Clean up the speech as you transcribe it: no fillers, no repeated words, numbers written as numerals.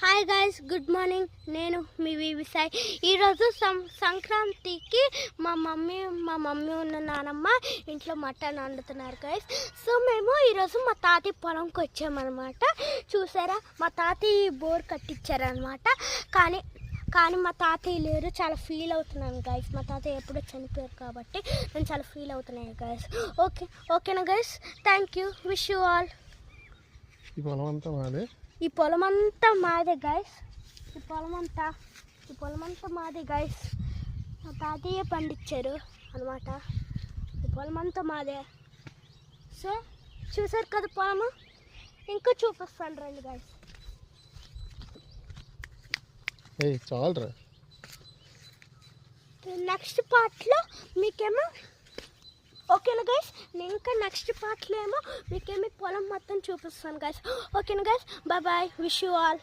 Hi guys, good morning. నేను మీ వివిసాయ్. ఈరోజు సంక్రాంతికి మా మమ్మీ ఉన్న నానమ్మ ఇంట్లో మటన్ వండుతున్నారు గైస్. సో మేము ఈరోజు మా తాతయ్య పొలంకి వచ్చామన్నమాట. చూసారా, మా తాతయ్య బోర్ కట్టించారనమాట. కానీ మా తాతయ్య లేరు. చాలా ఫీల్ అవుతున్నాను గైస్. మా తాతయ్య ఎప్పుడో చనిపోయారు కాబట్టి నేను చాలా ఫీల్ అవుతున్నాను గైస్. ఓకేనా guys? Thank you. Wish you all. ఈ పొలం అంతా మాదే గైస్. ఈ పొలం అంతా మాదే గైస్. మా తాతయ్య పండించారు అనమాట. ఈ పొలం అంతా మాదే. సో చూసారు కదా పొలము. ఇంకా చూపిస్తాను రండి గైస్. చాలరా, నెక్స్ట్ పార్ట్లో మీకేమో ఓకేనా గైస్? నేను ఇంకా నెక్స్ట్ పార్ట్లో ఏమో మీకేమీ పొలం మొత్తం చూపిస్తాను గైస్. ఓకేనా guys? Bye bye. Wish you all.